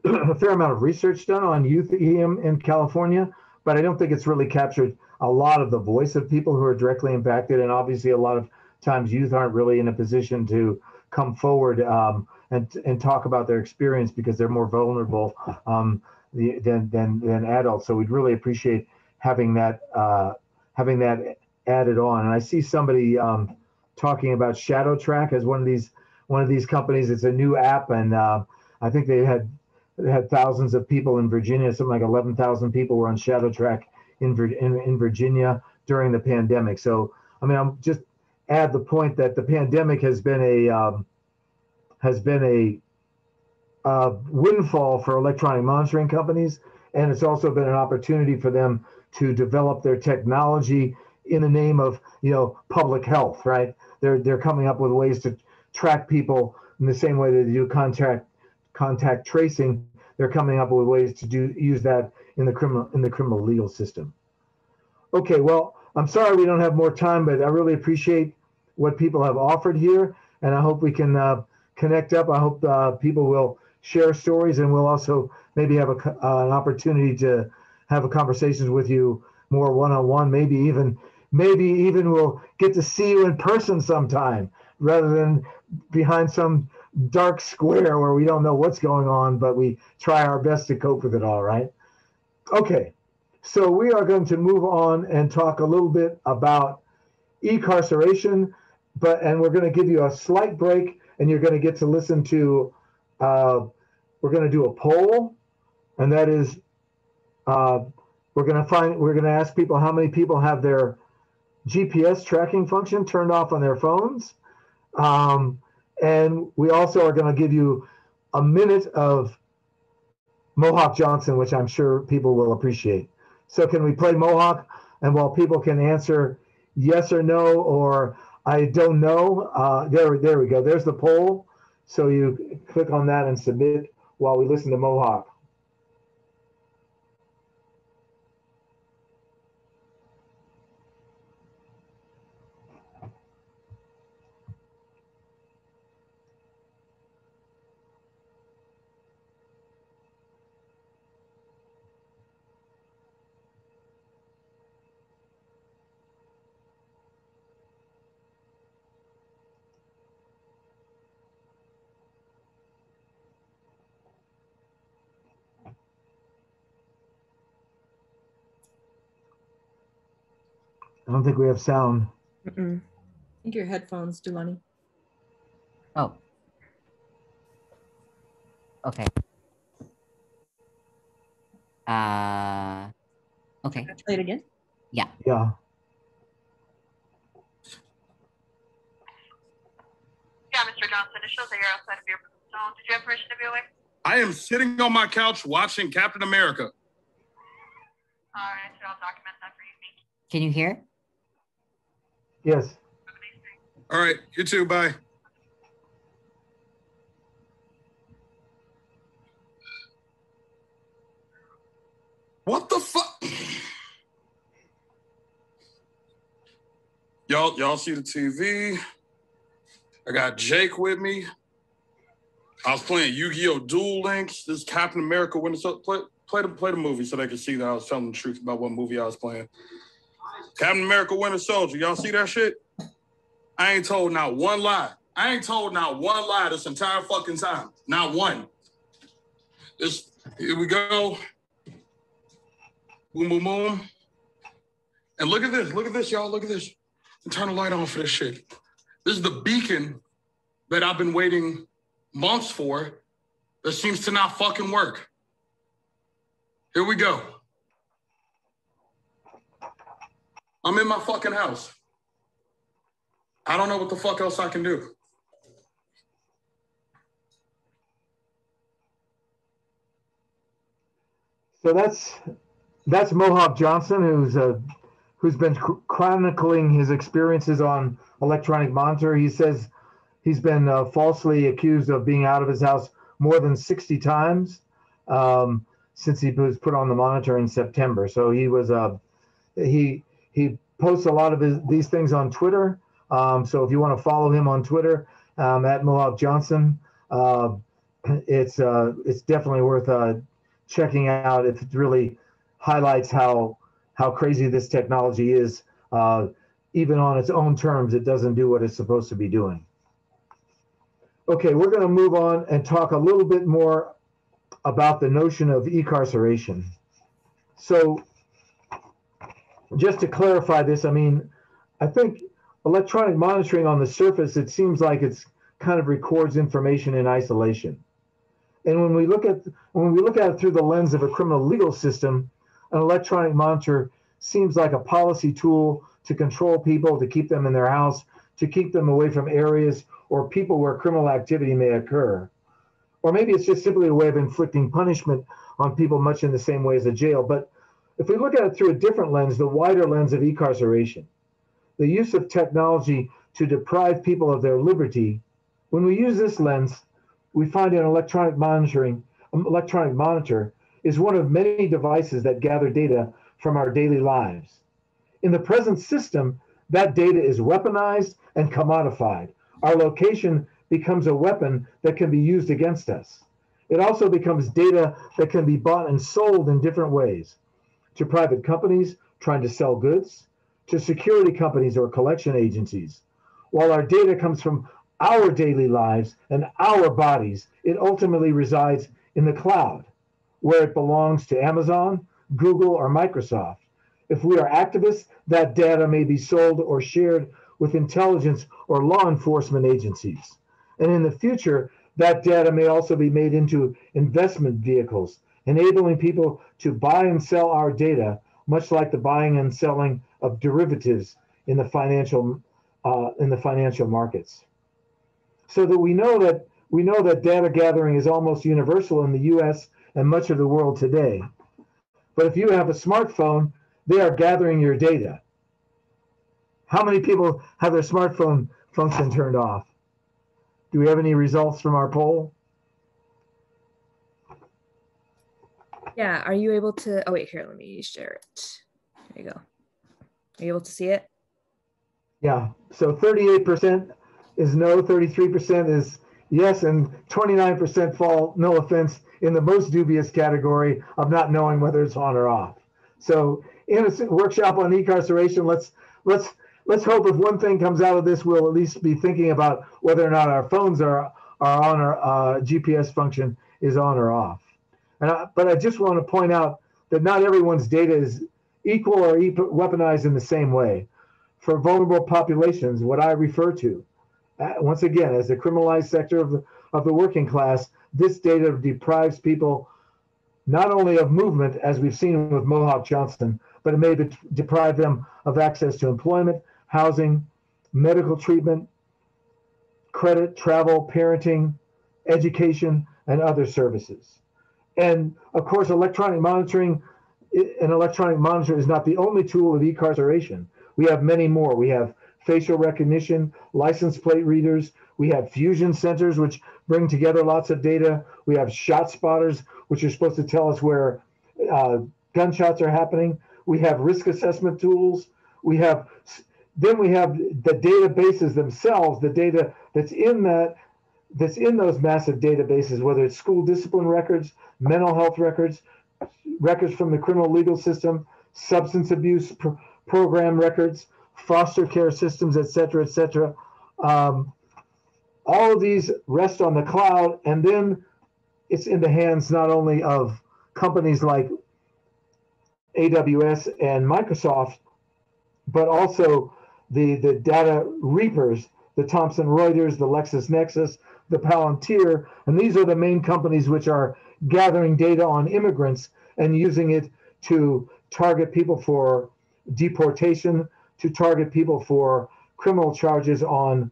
a fair amount of research done on youth EM in California, but I don't think it's really captured a lot of the voice of people who are directly impacted. And obviously a lot of times youth aren't really in a position to come forward and talk about their experience because they're more vulnerable than adults. So we'd really appreciate having that added on. And I see somebody talking about Shadow Track as one of these companies. It's a new app, and I think they had thousands of people in Virginia. Something like 11,000 people were on Shadow Track in Virginia during the pandemic. So I mean, I'm just add the point that the pandemic has been a windfall for electronic monitoring companies, and it's also been an opportunity for them to develop their technology in the name of, you know, public health, right? They're coming up with ways to track people in the same way that they do contact tracing. They're coming up with ways to use that in the criminal legal system. Okay, well, I'm sorry we don't have more time, but I really appreciate what people have offered here, and I hope we can connect up. I hope people will share stories, and we'll also maybe have an opportunity to have conversations with you more one-on-one. Maybe even we'll get to see you in person sometime rather than behind some dark square where we don't know what's going on, but we try our best to cope with it all, right? Okay, so we are going to move on and talk a little bit about E-Carceration, and we're going to give you a slight break, and you're going to get to listen to, we're going to do a poll, and that is, we're going to ask people how many people have their GPS tracking function turned off on their phones. And we also are going to give you a minute of Mohawk Johnson, which I'm sure people will appreciate. So can we play Mohawk? And while people can answer yes or no, or I don't know, there we go. There's the poll. So you click on that and submit while we listen to Mohawk. I don't think we have sound. I think your headphones, Dulani. Oh. Okay. Okay. Play it again? Yeah. Yeah. Yeah, Mr. Johnson, it shows that you're outside of your zone. Did you have permission to be away? I am sitting on my couch watching Captain America. All right, so I'll document that for you. Thank you. Can you hear? Yes. All right, you too, bye. What the fuck? Y'all see the TV? I got Jake with me. I was playing Yu-Gi-Oh! Duel Links. This Captain America Winter Soldier. Play the movie so they can see that I was telling the truth about what movie I was playing. Captain America Winter Soldier. Y'all see that shit? I ain't told not one lie. I ain't told not one lie this entire fucking time. Not one. Here we go. Boom, boom, boom. And look at this, y'all. Look at this. Turn the light on for this shit. This is the beacon that I've been waiting months for that seems to not fucking work. Here we go. I'm in my fucking house. I don't know what the fuck else I can do. So that's Mohawk Johnson, who's been chronicling his experiences on electronic monitor. He says he's been falsely accused of being out of his house more than 60 times since he was put on the monitor in September. So he was he posts a lot of these things on Twitter. So if you want to follow him on Twitter at Mohawk Johnson, it's definitely worth checking out. It really highlights how crazy this technology is. Even on its own terms, it doesn't do what it's supposed to be doing. Okay, we're going to move on and talk a little bit more about the notion of e-carceration. So just to clarify this, I mean, I think electronic monitoring on the surface, it seems like it's kind of records information in isolation. And when we look at it through the lens of a criminal legal system, an electronic monitor seems like a policy tool to control people, to keep them in their house, to keep them away from areas or people where criminal activity may occur. Or maybe it's just simply a way of inflicting punishment on people much in the same way as a jail. But if we look at it through a different lens, the wider lens of e-carceration, the use of technology to deprive people of their liberty, when we use this lens, we find an electronic monitor is one of many devices that gather data from our daily lives. In the present system, that data is weaponized and commodified. Our location becomes a weapon that can be used against us. It also becomes data that can be bought and sold in different ways, to private companies trying to sell goods, to security companies or collection agencies. While our data comes from our daily lives and our bodies, it ultimately resides in the cloud, where it belongs to Amazon, Google, or Microsoft. If we are activists, that data may be sold or shared with intelligence or law enforcement agencies. And in the future, that data may also be made into investment vehicles, enabling people to buy and sell our data, much like the buying and selling of derivatives in the financial markets. So that we know that data gathering is almost universal in the U.S. and much of the world today. But if you have a smartphone, they are gathering your data. How many people have their smartphone function turned off? Do we have any results from our poll? Yeah, are you able to, oh wait, here, let me share it. There you go. Are you able to see it? Yeah, so 38% is no, 33% is yes, and 29% fall, no offense, in the most dubious category of not knowing whether it's on or off. So in a workshop on e-carceration, let's hope if one thing comes out of this, we'll at least be thinking about whether or not our phones are on, or GPS function is on or off. But I just want to point out that not everyone's data is equal or weaponized in the same way. For vulnerable populations, what I refer to, once again, as the criminalized sector of the working class, this data deprives people not only of movement, as we've seen with Mohawk Johnson, but it may deprive them of access to employment, housing, medical treatment, credit, travel, parenting, education, and other services. And of course, electronic monitoring, an electronic monitor is not the only tool of e-carceration. We have many more. We have facial recognition, license plate readers. We have fusion centers, which bring together lots of data. We have shot spotters, which are supposed to tell us where gunshots are happening. We have risk assessment tools. Then we have the databases themselves, the data that's in those massive databases, whether it's school discipline records, mental health records, records from the criminal legal system, substance abuse program records, foster care systems, et cetera, et cetera. All of these rest on the cloud, and then it's in the hands not only of companies like AWS and Microsoft, but also the data reapers, the Thomson Reuters, the LexisNexis, the Palantir, and these are the main companies which are gathering data on immigrants and using it to target people for deportation, to target people for criminal charges on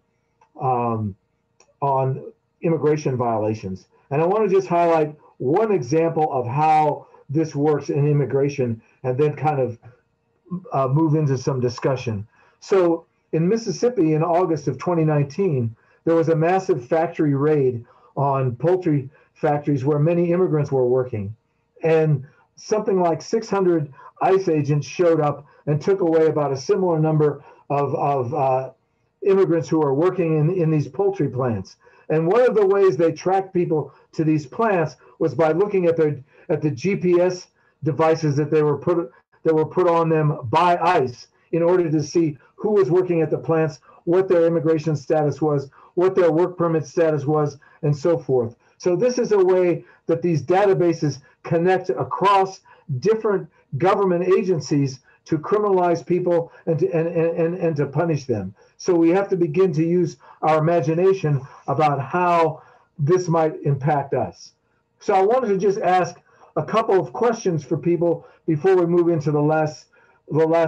immigration violations. And I want to just highlight one example of how this works in immigration and then kind of move into some discussion. So in Mississippi in August of 2019, there was a massive factory raid on poultry factories where many immigrants were working. And something like 600 ICE agents showed up and took away about a similar number of immigrants who are working in these poultry plants. And one of the ways they tracked people to these plants was by looking at the GPS devices that were put on them by ICE in order to see who was working at the plants, what their immigration status was, what their work permit status was, and so forth. So this is a way that these databases connect across different government agencies to criminalize people and to punish them. So we have to begin to use our imagination about how this might impact us. So I wanted to just ask a couple of questions for people before we move into the last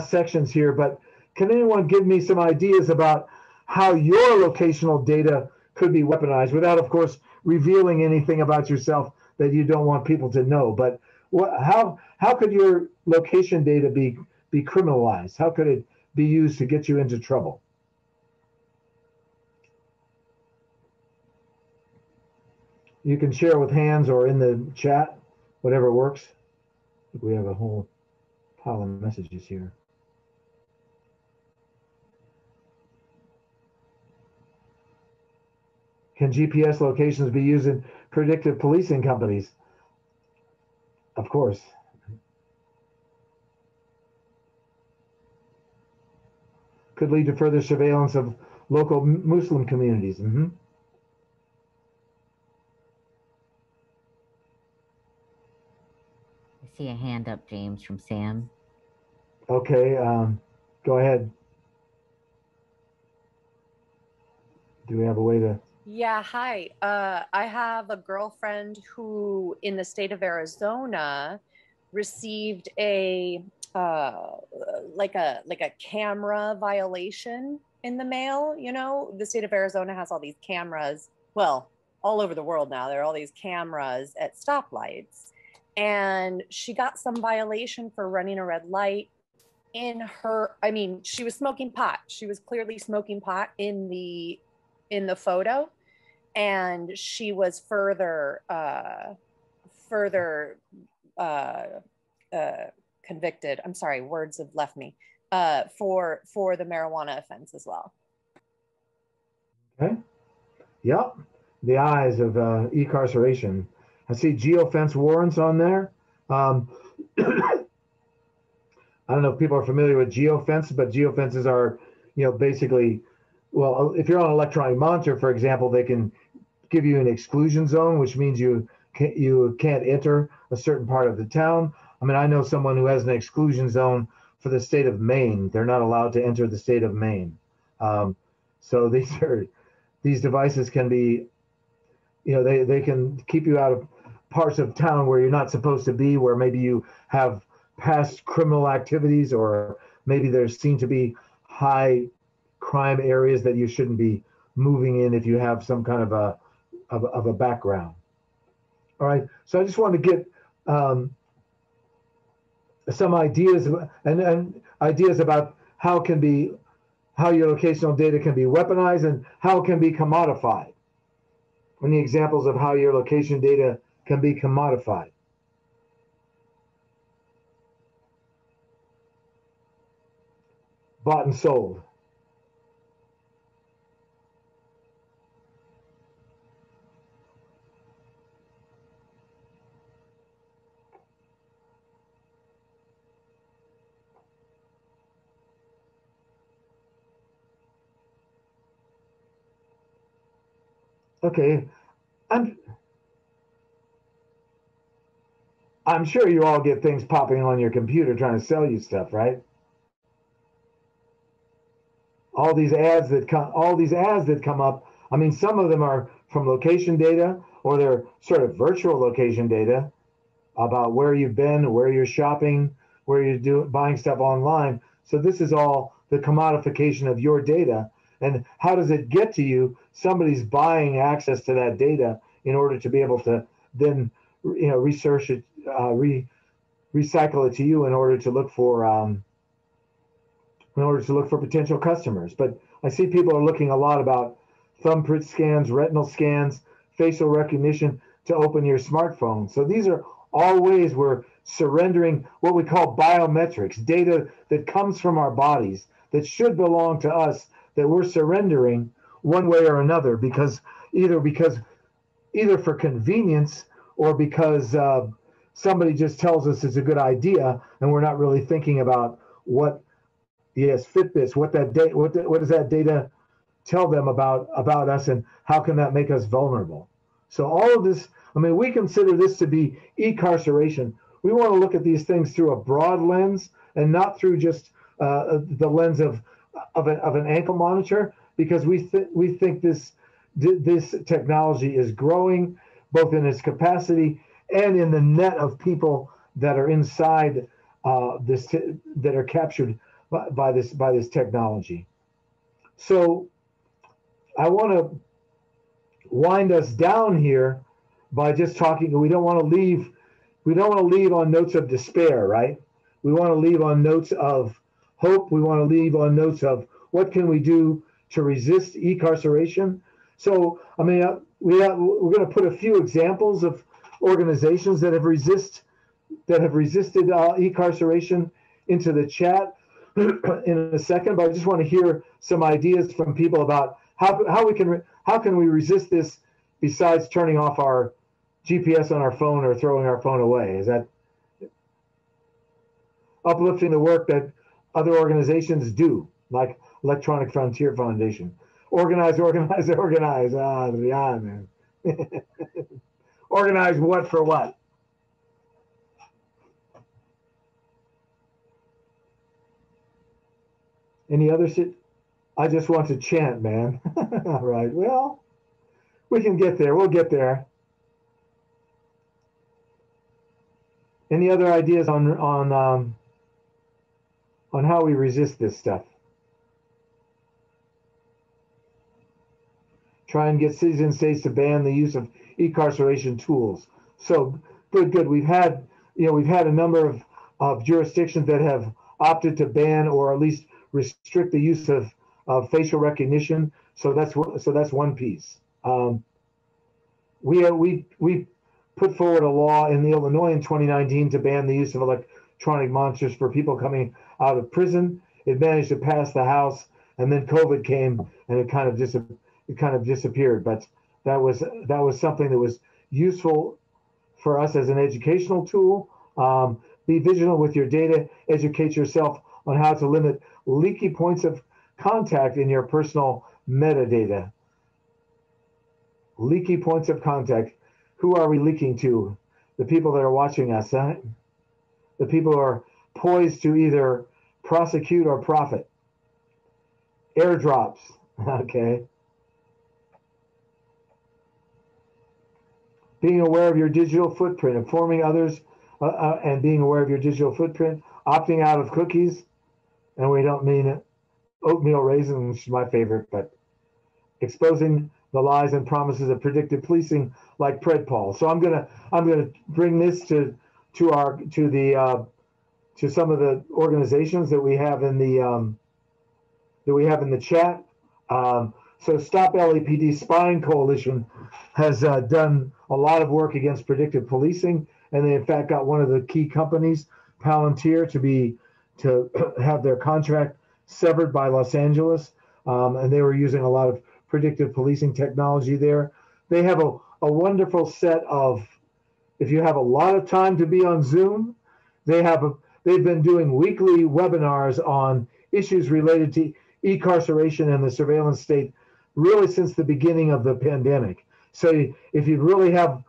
sections here. But can anyone give me some ideas about how your locational data could be weaponized without, of course, revealing anything about yourself that you don't want people to know? But how could your location data be criminalized? How could it be used to get you into trouble? You can share with hands or in the chat, whatever works. We have a whole pile of messages here. Can GPS locations be used in predictive policing companies? Of course. Could lead to further surveillance of local Muslim communities. Mm-hmm. I see a hand up, James, from Sam. Okay, go ahead. Do we have a way to? Yeah, hi. I have a girlfriend who, in the state of Arizona, received a like a camera violation in the mail. You know, the state of Arizona has all these cameras. Well, all over the world now, there are all these cameras at stoplights, and she got some violation for running a red light in her. I mean, she was smoking pot. She was clearly smoking pot in the photo, and she was further convicted. I'm sorry, words have left me, for the marijuana offense as well. Okay. Yep. The eyes of E-Carceration. I see geofence warrants on there. I don't know if people are familiar with geofence, but geofences are, basically, well, if you're on an electronic monitor, for example, they can give you an exclusion zone, which means you can't enter a certain part of the town. I mean, I know someone who has an exclusion zone for the state of Maine. They're not allowed to enter the state of Maine. So these devices can be, they can keep you out of parts of town where you're not supposed to be, where maybe you have past criminal activities, or maybe there's seen to be high crime areas that you shouldn't be moving in if you have some kind of a background. All right, so I just want to get some ideas and ideas about how your locational data can be weaponized and how it can be commodified. Any examples of how your location data can be commodified? Bought and sold. Okay, I'm sure you all get things popping on your computer trying to sell you stuff, right? All these ads that come up. I mean, some of them are from location data, or they're sort of virtual location data about where you've been, where you're shopping, where you're buying stuff online. So this is all the commodification of your data. And how does it get to you? Somebody's buying access to that data in order to be able to then, research it, recycle it to you in order to look for potential customers. But I see people are looking a lot about thumbprint scans, retinal scans, facial recognition to open your smartphone. So these are all ways we're surrendering what we call biometrics, data that comes from our bodies that should belong to us, that we're surrendering one way or another, because either for convenience, or because somebody just tells us it's a good idea, and we're not really thinking about what, yes, Fitbits, what does that data tell them about us, and how can that make us vulnerable? So all of this, I mean, we consider this to be e-carceration. We want to look at these things through a broad lens, and not through just the lens of an ankle monitor, because we think this technology is growing, both in its capacity and in the net of people that are inside that are captured by this technology. So I want to wind us down here by just talking. We don't want to leave on notes of despair, right? We want to leave on notes of hope. We want to leave on notes of what can we do to resist e-carceration. So, I mean, we're going to put a few examples of organizations that have resisted e-carceration into the chat in a second. But I just want to hear some ideas from people about how can we resist this, besides turning off our GPS on our phone or throwing our phone away. Is that uplifting the work that other organizations do, like Electronic Frontier Foundation? Organize. Ah, yeah, man. Organize what for what? Any other I just want to chant, man. All right. Well, we can get there. We'll get there. Any other ideas on how we resist this stuff? Try and get cities and states to ban the use of e-carceration tools. So good. We've had a number of jurisdictions that have opted to ban or at least restrict the use of facial recognition. So that's one piece. We put forward a law in Illinois in 2019 to ban the use of electronic monitors for people coming out of prison. It managed to pass the House, and then COVID came, and it kind of disappeared. But that was something that was useful for us as an educational tool. Be vigilant with your data. Educate yourself on how to limit leaky points of contact in your personal metadata. Leaky points of contact. Who are we leaking to? The people that are watching us, huh? The people who are poised to either prosecute or profit. Airdrops, okay. Being aware of your digital footprint, informing others and being aware of your digital footprint, opting out of cookies, and we don't mean oatmeal raisins, which is my favorite, but exposing the lies and promises of predictive policing like PredPol. So I'm gonna bring this to some of the organizations that we have in the chat. So Stop LAPD Spying Coalition has done a lot of work against predictive policing, and they in fact got one of the key companies, Palantir, to have their contract severed by Los Angeles, and they were using a lot of predictive policing technology there. They have a wonderful set of, if you have a lot of time to be on Zoom, they've been doing weekly webinars on issues related to e-carceration and the surveillance state really since the beginning of the pandemic. So if you really have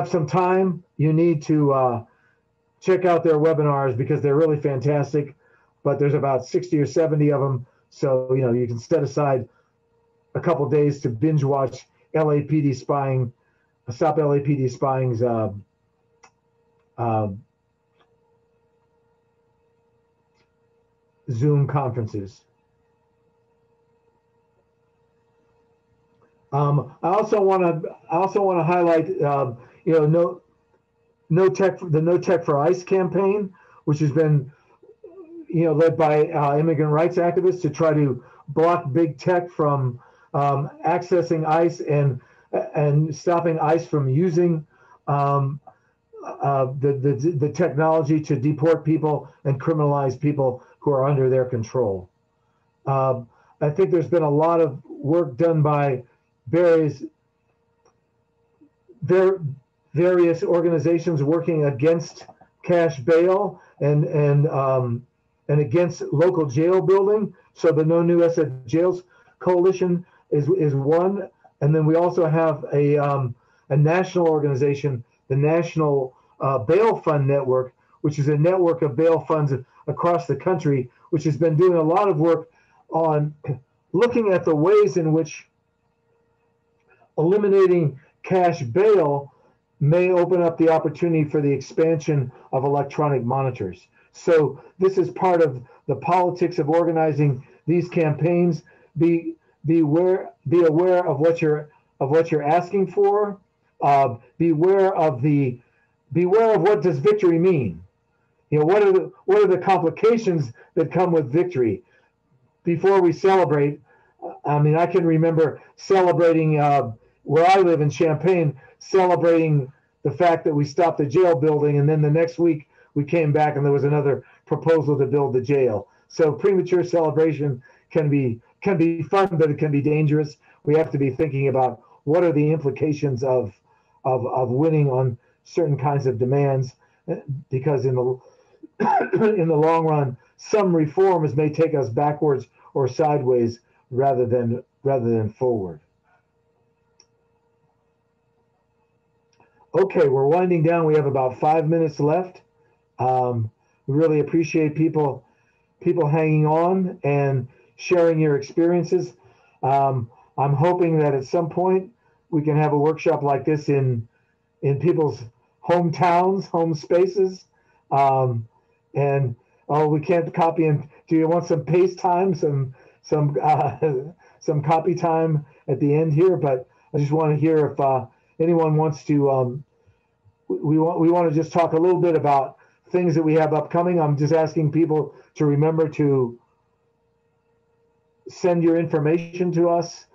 some time, you need to check out their webinars because they're really fantastic, but there's about 60 or 70 of them. So, you can set aside a couple days to binge watch LAPD spying, Stop LAPD Spying's Zoom conferences. I also want to highlight, the No Tech for ICE campaign, which has been, led by immigrant rights activists to try to block big tech from accessing ICE and stopping ICE from using the technology to deport people and criminalize people who are under their control. I think there's been a lot of work done by various organizations working against cash bail and against local jail building. So the No New SF Jails Coalition is one, and then we also have a national organization, the National Bail Fund Network, which is a network of bail funds across the country, which has been doing a lot of work on looking at the ways in which eliminating cash bail may open up the opportunity for the expansion of electronic monitors. So this is part of the politics of organizing these campaigns. Be aware of what you're asking for. Beware of what does victory mean. What are the complications that come with victory? Before we celebrate, I can remember celebrating where I live in Champaign, celebrating the fact that we stopped the jail building, and then the next week we came back and there was another proposal to build the jail. So premature celebration can be fun, but it can be dangerous. We have to be thinking about what are the implications of winning on certain kinds of demands, because in the long run, some reforms may take us backwards or sideways rather than forward. Okay, we're winding down. We have about 5 minutes left. We really appreciate people hanging on, and sharing your experiences. I'm hoping that at some point we can have a workshop like this in people's hometowns, home spaces. And oh, we can't copy and do you want some paste time, some copy time at the end here? But I just want to hear if anyone wants to. We want to just talk a little bit about things that we have upcoming. I'm just asking people to remember to send your information to us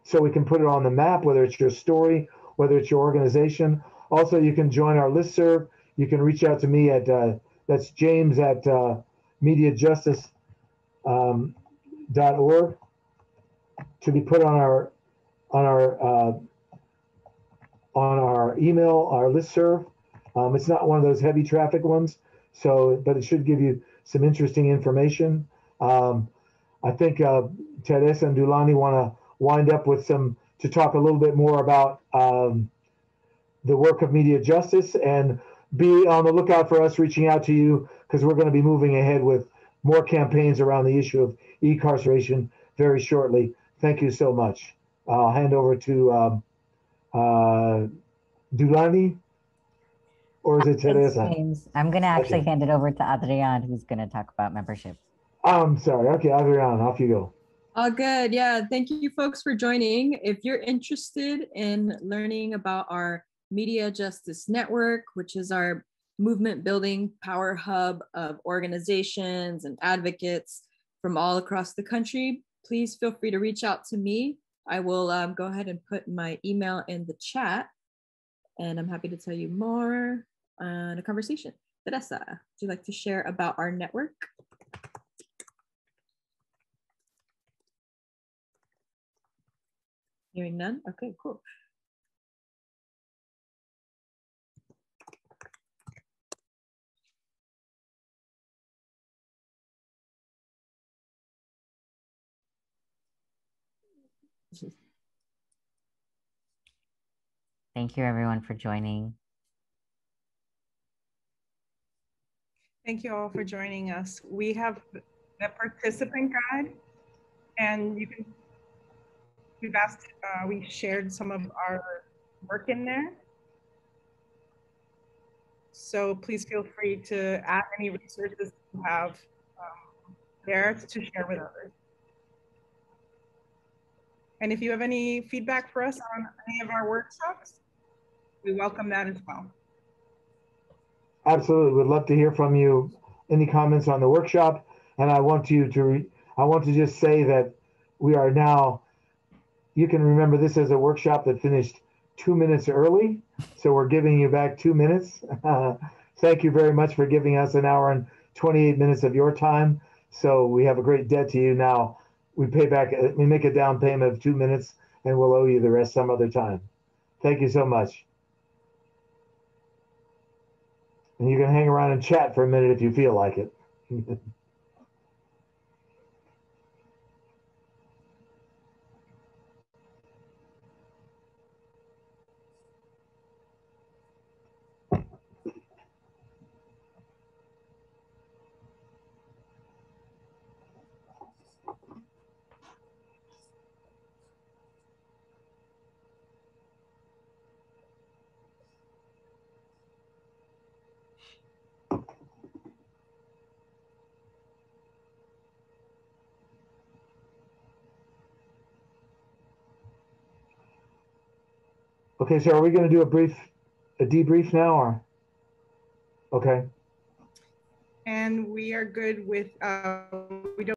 so we can put it on the map, whether it's your story, whether it's your organization. Also, you can join our listserv. You can reach out to me at that's James at MediaJustice.org to be put on our email, our listserv. It's not one of those heavy traffic ones, but it should give you some interesting information. I think Teresa and Dulani want to wind up with to talk a little bit more about the work of MediaJustice, and be on the lookout for us reaching out to you, because we're going to be moving ahead with more campaigns around the issue of e-carceration very shortly. Thank you so much. I'll hand over to Dulani, or is it Teresa? James. I'm going to actually hand it over to Adrian, who's going to talk about membership. I'm sorry. Okay, Adrian, off you go. All good. Yeah, thank you folks for joining. If you're interested in learning about our MediaJustice Network, which is our movement building power hub of organizations and advocates from all across the country, please feel free to reach out to me. I will go ahead and put my email in the chat, and I'm happy to tell you more on a conversation. Teresa, would you like to share about our network? Hearing none? Okay, cool. Thank you everyone for joining. Thank you all for joining us. We have the participant guide, and we shared some of our work in there. So please feel free to add any resources you have there to share with others. And if you have any feedback for us on any of our workshops, we welcome that as well. Absolutely, we'd love to hear from you. Any comments on the workshop? And I want to just say that we are now. You can remember this as a workshop that finished 2 minutes early, so we're giving you back 2 minutes. Thank you very much for giving us an hour and 28 minutes of your time. So we have a great debt to you now. We pay back. We make a down payment of 2 minutes, and we'll owe you the rest some other time. Thank you so much. And you can hang around and chat for a minute if you feel like it. Okay, so are we going to do a debrief now, or? Okay. And we are good with, we don't